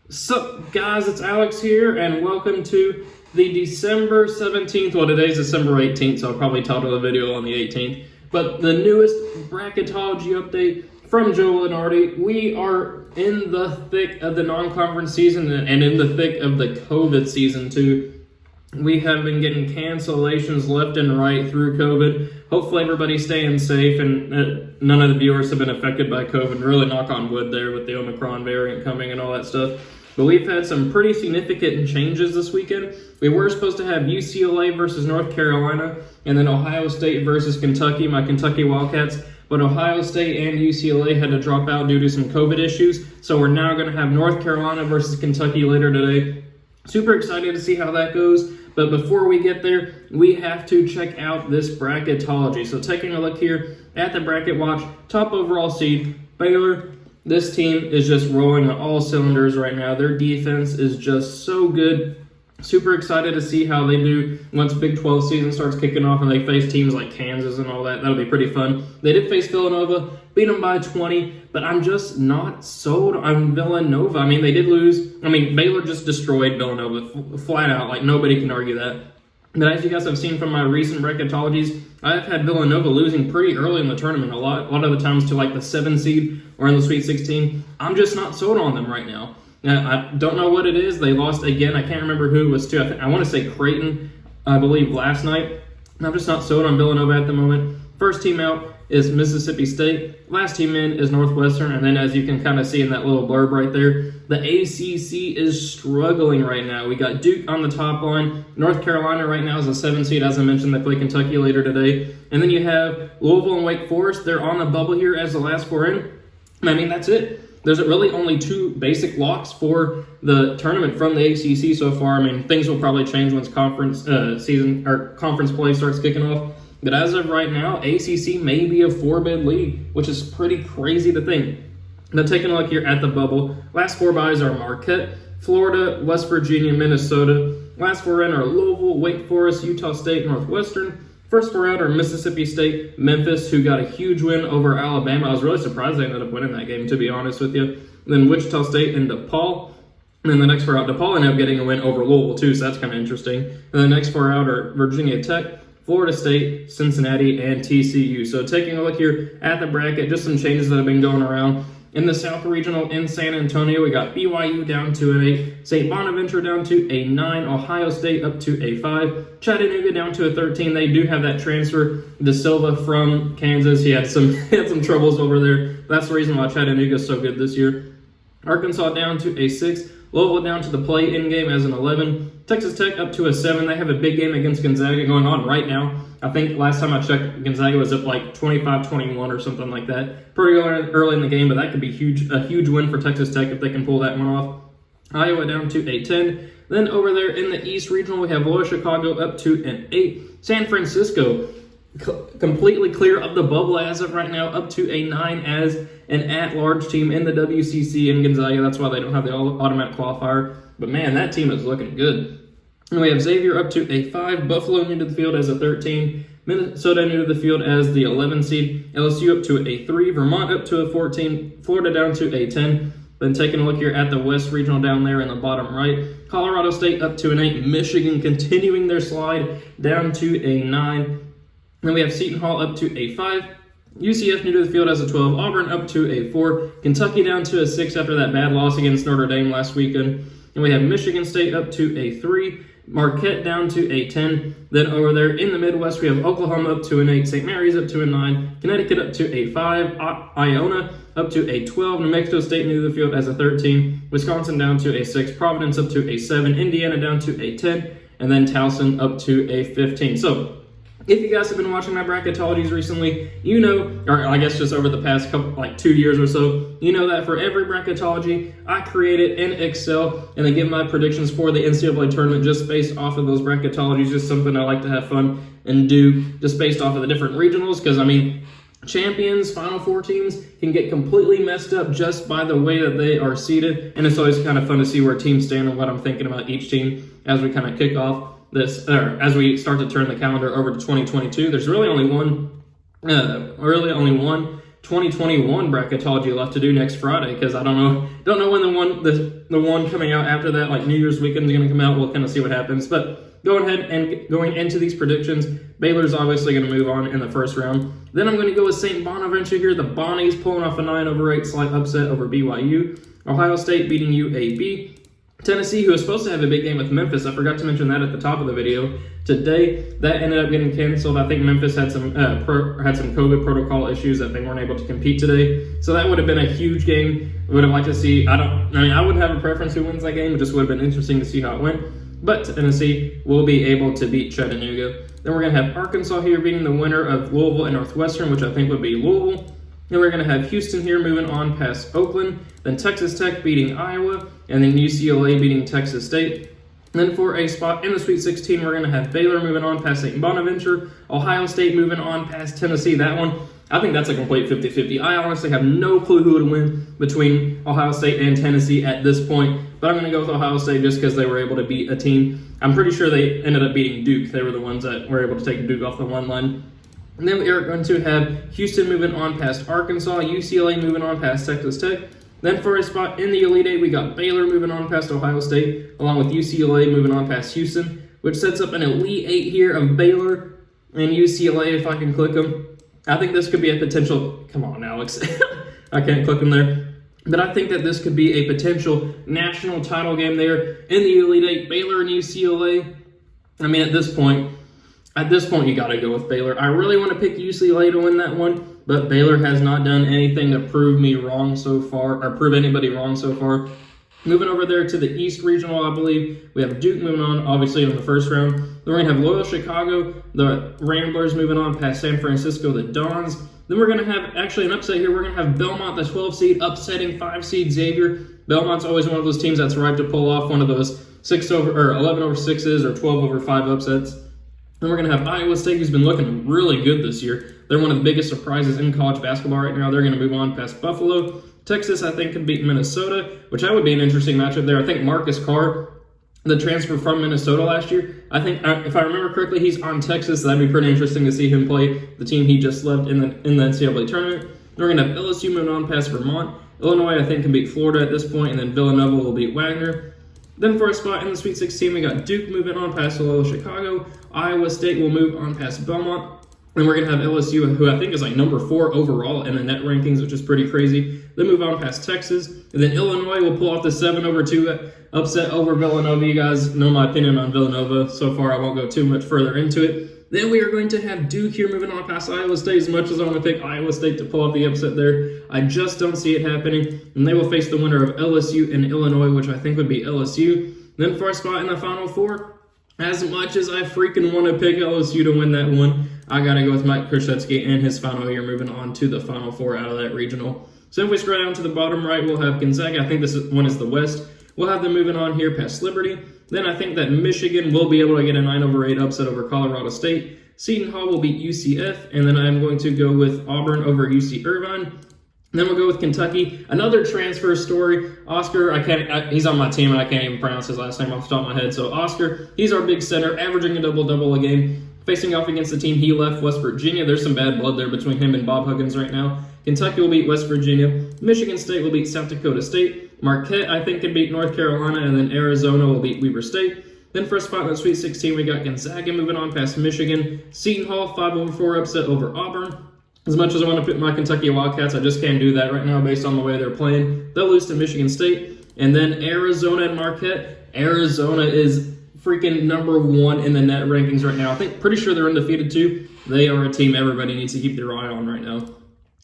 Sup guys, it's Alex here and welcome to the December 17th, well today's December 18th, so I'll probably title the video on the 18th, but the newest Bracketology update from Joe Lunardi. We are in the thick of the non-conference season and in the thick of the COVID season too. We have been getting cancellations left and right through COVID. Hopefully everybody's staying safe and none of the viewers have been affected by COVID. Really knock on wood there with the Omicron variant coming and all that stuff. But we've had some pretty significant changes this weekend. We were supposed to have UCLA versus North Carolina and then Ohio State versus Kentucky, my Kentucky Wildcats. But Ohio State and UCLA had to drop out due to some COVID issues. So we're now going to have North Carolina versus Kentucky later today. Super excited to see how that goes. But before we get there, we have to check out this bracketology. So taking a look here at the bracket watch, top overall seed, Baylor. This team is just rolling on all cylinders right now. Their defense is just so good. Super excited to see how they do once Big 12 season starts kicking off and they face teams like Kansas and all that. That'll be pretty fun. They did face Villanova, beat them by 20, but I'm just not sold on Villanova. I mean, they did lose. I mean, Baylor just destroyed Villanova flat out. Like, nobody can argue that. But as you guys have seen from my recent bracketologies, I've had Villanova losing pretty early in the tournament, a lot of the times to like the 7 seed or in the Sweet 16. I'm just not sold on them right now. I don't know what it is. They lost again. I can't remember who it was to. I want to say Creighton, I believe, last night. I'm just not sold on Villanova at the moment. First team out is Mississippi State. Last team in is Northwestern. And then as you can kind of see in that little blurb right there, the ACC is struggling right now. We got Duke on the top line. North Carolina right now is a 7 seed. As I mentioned, they play Kentucky later today. And then you have Louisville and Wake Forest. They're on the bubble here as the last four in. I mean, that's it. There's really only two basic locks for the tournament from the ACC so far. I mean, things will probably change once conference season or conference play starts kicking off. But as of right now, ACC may be a 4-bid league, which is pretty crazy to think. Now, taking a look here at the bubble, last four byes are Marquette, Florida, West Virginia, Minnesota. Last four in are Louisville, Wake Forest, Utah State, Northwestern. First four out are Mississippi State, Memphis, who got a huge win over Alabama. I was really surprised they ended up winning that game, to be honest with you. Then Wichita State and DePaul. And then the next four out, DePaul ended up getting a win over Louisville, too, so that's kind of interesting. And the next four out are Virginia Tech, Florida State, Cincinnati, and TCU. So taking a look here at the bracket, just some changes that have been going around. In the South Regional in San Antonio, we got BYU down to an 8, St. Bonaventure down to a 9, Ohio State up to a 5, Chattanooga down to a 13. They do have that transfer, De Silva from Kansas. He had some troubles over there. That's the reason why Chattanooga is so good this year. Arkansas down to a 6, Louisville down to the play-in game as an 11, Texas Tech up to a 7. They have a big game against Gonzaga going on right now. I think last time I checked, Gonzaga was up like 25-21 or something like that. Pretty early in the game, but that could be a huge win for Texas Tech if they can pull that one off. Iowa down to a 10. Then over there in the East Regional, we have Loyola Chicago up to an 8. San Francisco completely clear of the bubble as of right now, up to a 9 as an at-large team in the WCC in Gonzaga. That's why they don't have the automatic qualifier. But man, that team is looking good. And we have Xavier up to a 5, Buffalo new to the field as a 13, Minnesota new to the field as the 11 seed, LSU up to a 3, Vermont up to a 14, Florida down to a 10. Then taking a look here at the West Regional down there in the bottom right, Colorado State up to an 8, Michigan continuing their slide down to a 9. Then we have Seton Hall up to a 5, UCF new to the field as a 12, Auburn up to a 4, Kentucky down to a 6 after that bad loss against Notre Dame last weekend. And we have Michigan State up to a 3, Marquette down to a 10. Then over there in the Midwest, we have Oklahoma up to an 8, St. Mary's up to a 9, Connecticut up to a 5, Iona up to a 12, New Mexico State new to the field as a 13, Wisconsin down to a 6, Providence up to a 7, Indiana down to a 10, and then Towson up to a 15. So if you guys have been watching my bracketologies recently, you know, or I guess just over the past couple, like 2 years or so, you know that for every bracketology, I create it in Excel and then give my predictions for the NCAA tournament just based off of those bracketologies. Just something I like to have fun and do just based off of the different regionals. Because, I mean, champions, Final Four teams can get completely messed up just by the way that they are seeded. And it's always kind of fun to see where teams stand and what I'm thinking about each team as we kind of kick off this, or as we start to turn the calendar over to 2022. There's really only one 2021 bracketology left to do next Friday, because I don't know when the one coming out after that, like New Year's weekend, is going to come out. We'll kind of see what happens. But going ahead and going into these predictions, Baylor's obviously going to move on in the first round. Then I'm going to go with St. Bonaventure here. The Bonnies pulling off a 9-8 slight upset over BYU. Ohio State beating UAB. Tennessee, who was supposed to have a big game with Memphis, I forgot to mention that at the top of the video today. That ended up getting canceled. I think Memphis had some COVID protocol issues that they weren't able to compete today. So that would have been a huge game. I would have liked to see. I wouldn't have a preference who wins that game. It just would have been interesting to see how it went. But Tennessee will be able to beat Chattanooga. Then we're going to have Arkansas here beating the winner of Louisville and Northwestern, which I think would be Louisville. Then we're going to have Houston here moving on past Oakland. Then Texas Tech beating Iowa. And then UCLA beating Texas State. And then for a spot in the Sweet 16, we're going to have Baylor moving on past St. Bonaventure. Ohio State moving on past Tennessee. That one, I think that's a complete 50-50. I honestly have no clue who would win between Ohio State and Tennessee at this point. But I'm going to go with Ohio State just because they were able to beat a team. I'm pretty sure they ended up beating Duke. They were the ones that were able to take Duke off the one line. And then we are going to have Houston moving on past Arkansas, UCLA moving on past Texas Tech. Then for a spot in the Elite Eight, we got Baylor moving on past Ohio State, along with UCLA moving on past Houston, which sets up an Elite Eight here of Baylor and UCLA, if I can click them. I think this could be a potential, come on, Alex. I can't click them there. But I think that this could be a potential national title game there in the Elite Eight, Baylor and UCLA. I mean, at this point, you got to go with Baylor. I really want to pick UCLA to win that one, but Baylor has not done anything to prove me wrong so far, or prove anybody wrong so far. Moving over there to the East Regional, I believe, we have Duke moving on, obviously, in the first round. Then we're going to have Loyola Chicago, the Ramblers moving on past San Francisco, the Dons. Then we're going to have, actually, an upset here. We're going to have Belmont, the 12 seed, upsetting 5 seed Xavier. Belmont's always one of those teams that's ripe to pull off one of those 11-over-6s or 12-over-5 upsets. Then we're going to have Iowa State, who's been looking really good this year. They're one of the biggest surprises in college basketball right now. They're going to move on past Buffalo. Texas, I think, could beat Minnesota, which that would be an interesting matchup there. I think Marcus Carr, the transfer from Minnesota last year, I think, if I remember correctly, he's on Texas. So that'd be pretty interesting to see him play the team he just left in the NCAA tournament. We're going to have LSU moving on past Vermont. Illinois, I think, can beat Florida at this point, and then Villanova will beat Wagner. Then for a spot in the Sweet 16, we got Duke moving on past Loyola Chicago. Iowa State will move on past Belmont. And we're going to have LSU, who I think is like number 4 overall in the net rankings, which is pretty crazy. Then move on past Texas. And then Illinois will pull off the 7-over-2 upset over Villanova. You guys know my opinion on Villanova. So far, I won't go too much further into it. Then we are going to have Duke here moving on past Iowa State. As much as I want to pick Iowa State to pull off the upset there, I just don't see it happening. And they will face the winner of LSU and Illinois, which I think would be LSU. Then for a spot in the Final Four, as much as I freaking want to pick LSU to win that one, I got to go with Mike Krzyzewski and his final year moving on to the Final Four out of that regional. So if we scroll down to the bottom right, we'll have Gonzaga. I think this one is the West. We'll have them moving on here past Liberty. Then I think that Michigan will be able to get a 9-over-8 upset over Colorado State. Seton Hall will beat UCF. And then I'm going to go with Auburn over UC Irvine. Then we'll go with Kentucky. Another transfer story. Oscar, he's on my team and I can't even pronounce his last name off the top of my head. So Oscar, he's our big center, averaging a double-double a game. Facing off against the team he left, West Virginia. There's some bad blood there between him and Bob Huggins right now. Kentucky will beat West Virginia. Michigan State will beat South Dakota State. Marquette, I think, can beat North Carolina. And then Arizona will beat Weber State. Then for a spot in the Sweet 16, we got Gonzaga moving on past Michigan. Seton Hall, 5-over-4 upset over Auburn. As much as I want to pick my Kentucky Wildcats, I just can't do that right now based on the way they're playing. They'll lose to Michigan State. And then Arizona and Marquette. Arizona is freaking number 1 in the net rankings right now. Pretty sure they're undefeated too. They are a team everybody needs to keep their eye on right now.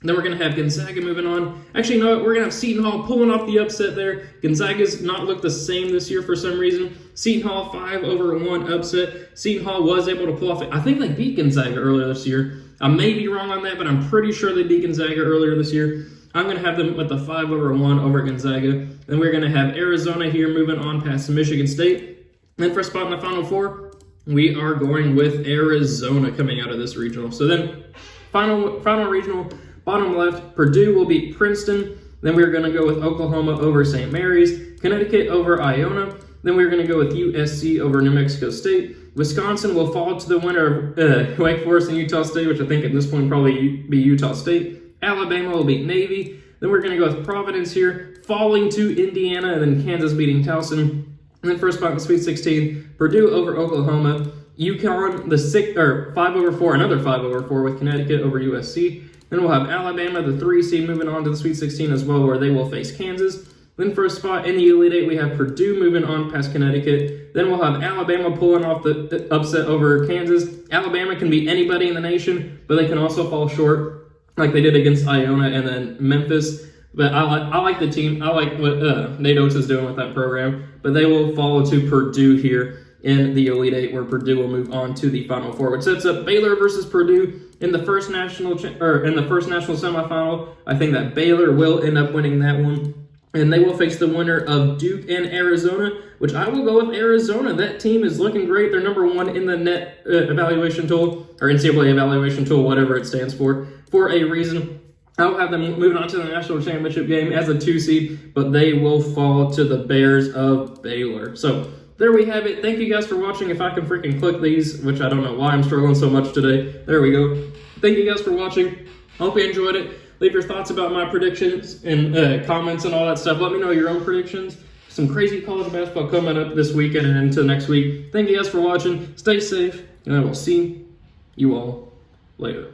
Then we're going to have Gonzaga moving on. Actually, no, we're going to have Seton Hall pulling off the upset there. Gonzaga's not looked the same this year for some reason. Seton Hall 5-over-1 upset. Seton Hall was able to pull off it. I think they beat Gonzaga earlier this year. I may be wrong on that, but I'm pretty sure they beat Gonzaga earlier this year. I'm going to have them with the 5-over-1 over Gonzaga. Then we're going to have Arizona here moving on past Michigan State. Then for a spot in the Final Four, we are going with Arizona coming out of this regional. So then, final regional, bottom left, Purdue will beat Princeton. Then we're going to go with Oklahoma over St. Mary's, Connecticut over Iona. Then we're going to go with USC over New Mexico State. Wisconsin will fall to the winner of Wake Forest and Utah State, which I think at this point probably be Utah State. Alabama will beat Navy. Then we're going to go with Providence here, falling to Indiana, and then Kansas beating Towson. And then first spot in the Sweet 16, Purdue over Oklahoma. UConn, the 5/4, another 5/4 with Connecticut over USC. Then we'll have Alabama, the 3 seed, moving on to the Sweet 16 as well, where they will face Kansas. Then first spot in the Elite Eight, we have Purdue moving on past Connecticut. Then we'll have Alabama pulling off the upset over Kansas. Alabama can beat anybody in the nation, but they can also fall short like they did against Iona and then Memphis. But I like the team. I like what Nate Oates is doing with that program. But they will fall to Purdue here in the Elite Eight, where Purdue will move on to the Final Four, which sets up Baylor versus Purdue in the first national semifinal. I think that Baylor will end up winning that one, and they will face the winner of Duke and Arizona, which I will go with Arizona. That team is looking great. They're number 1 in the net evaluation tool, or NCAA evaluation tool, whatever it stands for a reason. I'll have them moving on to the national championship game as a 2 seed, but they will fall to the Bears of Baylor. So there we have it. Thank you guys for watching. If I can freaking click these, which I don't know why I'm struggling so much today. There we go. Thank you guys for watching. Hope you enjoyed it. Leave your thoughts about my predictions and comments and all that stuff. Let me know your own predictions. Some crazy college basketball coming up this weekend and into next week. Thank you guys for watching. Stay safe, and I will see you all later.